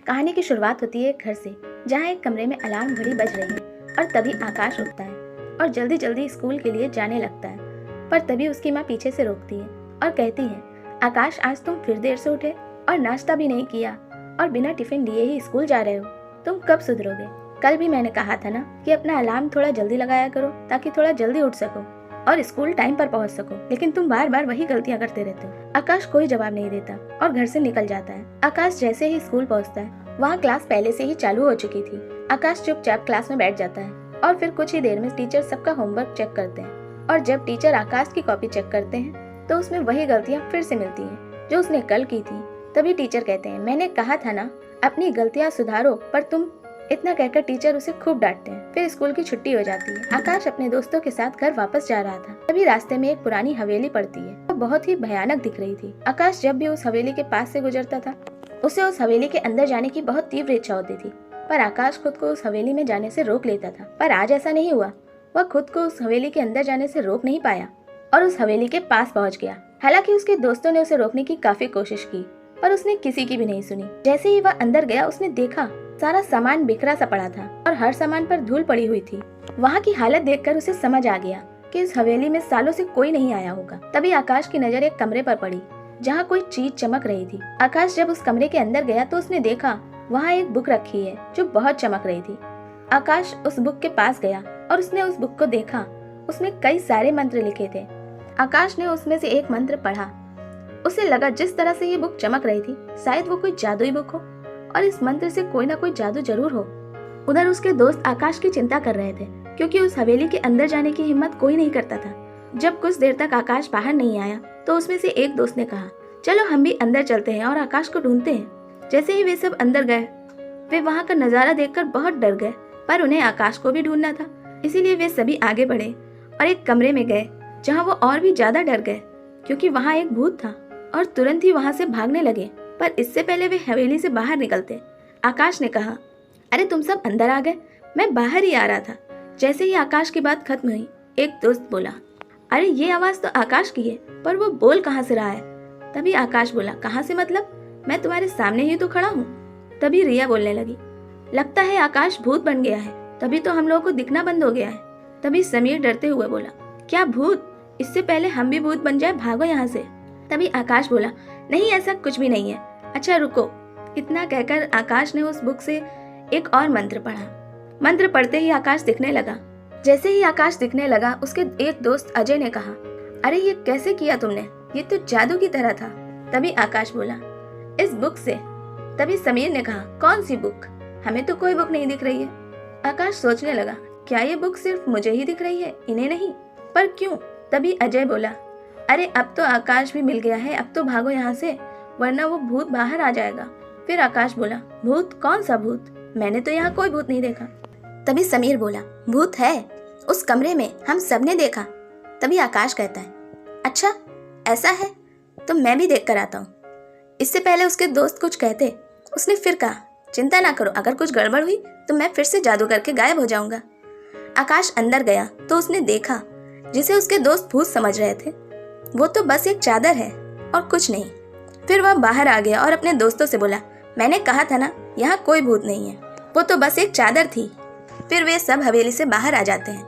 कहानी की शुरुआत होती है एक घर से, जहाँ एक कमरे में अलार्म घड़ी बज रही है और तभी आकाश उठता है और जल्दी जल्दी स्कूल के लिए जाने लगता है। पर तभी उसकी माँ पीछे से रोकती है और कहती है, आकाश आज तुम फिर देर से उठे और नाश्ता भी नहीं किया और बिना टिफिन लिए ही स्कूल जा रहे हो, तुम कब सुधरोगे? कल भी मैंने कहा था ना कि अपना अलार्म थोड़ा जल्दी लगाया करो ताकि थोड़ा जल्दी उठ सको और स्कूल टाइम पर पहुंच सको, लेकिन तुम बार बार वही गलतियां करते रहते हो। आकाश कोई जवाब नहीं देता और घर से निकल जाता है। आकाश जैसे ही स्कूल पहुंचता है, वहाँ क्लास पहले से ही चालू हो चुकी थी। आकाश चुपचाप क्लास में बैठ जाता है और फिर कुछ ही देर में टीचर सबका होमवर्क चेक करते हैं और जब टीचर आकाश की कॉपी चेक करते हैं तो उसमें वही गलतियाँ फिर से मिलती हैं जो उसने कल की थी। तभी टीचर कहते हैं, मैंने कहा था ना अपनी गलतियाँ सुधारो, पर तुम इतना कहकर टीचर उसे खूब डांटते हैं। फिर स्कूल की छुट्टी हो जाती है। आकाश अपने दोस्तों के साथ घर वापस जा रहा था, तभी रास्ते में एक पुरानी हवेली पड़ती है। वो बहुत ही भयानक दिख रही थी। आकाश जब भी उस हवेली के पास से गुजरता था, उसे उस हवेली के अंदर जाने की बहुत तीव्र इच्छा होती थी, पर आकाश खुद को उस हवेली में जाने से रोक लेता था। पर आज ऐसा नहीं हुआ। वह खुद को उस हवेली के अंदर जाने से रोक नहीं पाया और उस हवेली के पास पहुँच गया। हालांकि उसके दोस्तों ने उसे रोकने की काफी कोशिश की, पर उसने किसी की भी नहीं सुनी। जैसे ही वह अंदर गया, उसने देखा सारा सामान बिखरा सा पड़ा था और हर सामान पर धूल पड़ी हुई थी। वहाँ की हालत देखकर उसे समझ आ गया कि इस हवेली में सालों से कोई नहीं आया होगा। तभी आकाश की नजर एक कमरे पर पड़ी जहाँ कोई चीज चमक रही थी। आकाश जब उस कमरे के अंदर गया तो उसने देखा वहाँ एक बुक रखी है जो बहुत चमक रही थी। आकाश उस बुक के पास गया और उसने उस बुक को देखा। उसमें कई सारे मंत्र लिखे थे। आकाश ने उसमें से एक मंत्र पढ़ा। उसे लगा जिस तरह से ये बुक चमक रही थी, शायद वो कोई जादुई बुक हो और इस मंत्र से कोई ना कोई जादू जरूर हो। उधर उसके दोस्त आकाश की चिंता कर रहे थे, क्योंकि उस हवेली के अंदर जाने की हिम्मत कोई नहीं करता था। जब कुछ देर तक आकाश बाहर नहीं आया तो उसमें से एक दोस्त ने कहा, चलो हम भी अंदर चलते हैं और आकाश को ढूंढते हैं। जैसे ही वे सब अंदर गए, वे वहाँ का नजारा देखकर बहुत डर गए, पर उन्हें आकाश को भी ढूंढना था, इसीलिए वे सभी आगे बढ़े और एक कमरे में गए जहाँ वो और भी ज्यादा डर गए, क्योंकि वहाँ एक भूत था और तुरंत ही वहाँ से भागने लगे। पर इससे पहले वे हवेली से बाहर निकलते, आकाश ने कहा, अरे तुम सब अंदर आ गए, मैं बाहर ही आ रहा था। जैसे ही आकाश की बात खत्म हुई, एक दोस्त बोला, अरे ये आवाज तो आकाश की है, पर वो बोल कहाँ से रहा है? तभी आकाश बोला, कहाँ से मतलब? मैं तुम्हारे सामने ही तो खड़ा हूँ। तभी रिया बोलने लगी, लगता है आकाश भूत बन गया है, तभी तो हम लोगों को दिखना बंद हो गया है। तभी समीर डरते हुए बोला, क्या भूत? इससे पहले हम भी भूत बन जाए, भागो यहाँ से। तभी आकाश बोला, नहीं ऐसा कुछ भी नहीं है। अच्छा रुको। इतना कहकर आकाश ने उस बुक से एक और मंत्र पढ़ा। मंत्र पढ़ते ही आकाश दिखने लगा। जैसे ही आकाश दिखने लगा, उसके एक दोस्त अजय ने कहा, अरे ये कैसे किया तुमने? ये तो जादू की तरह था। तभी आकाश बोला, इस बुक से। तभी समीर ने कहा, कौन सी बुक? हमें तो कोई बुक नहीं दिख रही है। आकाश सोचने लगा, क्या ये बुक सिर्फ मुझे ही दिख रही है, इन्हें नहीं? पर क्यों? तभी अजय बोला, अरे अब तो आकाश भी मिल गया है, अब तो भागो यहाँ से, वरना वो भूत बाहर आ जाएगा। फिर आकाश बोला, भूत? कौन सा भूत? मैंने तो यहाँ कोई भूत नहीं देखा। तभी समीर बोला, भूत है उस कमरे में, हम सबने देखा। तभी आकाश कहता है, अच्छा ऐसा है तो मैं भी देख कर आता हूँ। इससे पहले उसके दोस्त कुछ कहते, उसने फिर कहा, चिंता ना करो, अगर कुछ गड़बड़ हुई तो मैं फिर से जादू करके गायब हो जाऊंगा। आकाश अंदर गया तो उसने देखा जिसे उसके दोस्त भूत समझ रहे थे, वो तो बस एक चादर है और कुछ नहीं। फिर वह बाहर आ गया और अपने दोस्तों से बोला, मैंने कहा था ना यहाँ कोई भूत नहीं है, वो तो बस एक चादर थी। फिर वे सब हवेली से बाहर आ जाते हैं।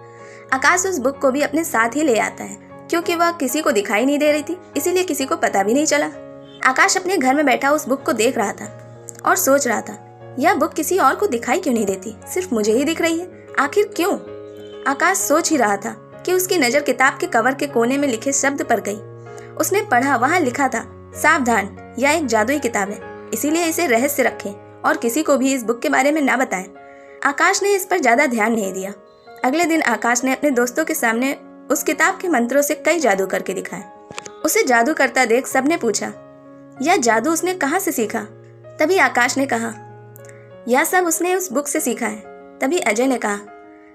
आकाश उस बुक को भी अपने साथ ही ले आता है, क्योंकि वह किसी को दिखाई नहीं दे रही थी, इसीलिए किसी को पता भी नहीं चला। आकाश अपने घर में बैठा उस बुक को देख रहा था और सोच रहा था, यह बुक किसी और को दिखाई क्यों नहीं देती, सिर्फ मुझे ही दिख रही है, आखिर क्यों? आकाश सोच ही रहा था कि उसकी नजर किताब के कवर के कोने में लिखे शब्द पर गई। उसने पढ़ा, वहाँ लिखा था, सावधान, यह एक जादुई किताब है, इसीलिए इसे रहस्य रखें और किसी को भी इस बुक के बारे में ना बताएं। आकाश ने इस पर ज्यादा ध्यान नहीं दिया। अगले दिन आकाश ने अपने दोस्तों के सामने उस किताब के मंत्रों से कई जादू करके दिखाए। उसे जादू करता देख सबने पूछा, यह जादू उसने कहाँ से सीखा? तभी आकाश ने कहा, यह सब उसने उस बुक से सीखा है। तभी अजय ने कहा,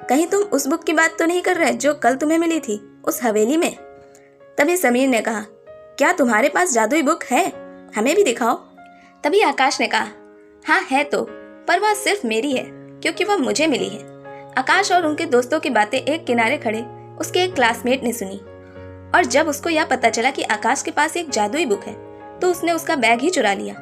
कहीं तुम उस बुक की बात तो नहीं कर रहे जो कल तुम्हें मिली थी उस हवेली में? तभी समीर ने कहा, क्या तुम्हारे पास जादुई बुक है? हमें भी दिखाओ। तभी आकाश ने कहा, हाँ है तो, पर वह सिर्फ मेरी है क्योंकि वह मुझे मिली है। आकाश और उनके दोस्तों की बातें एक किनारे खड़े उसके एक क्लासमेट ने सुनी और जब उसको यह पता चला कि आकाश के पास एक जादुई बुक है तो उसने उसका बैग ही चुरा लिया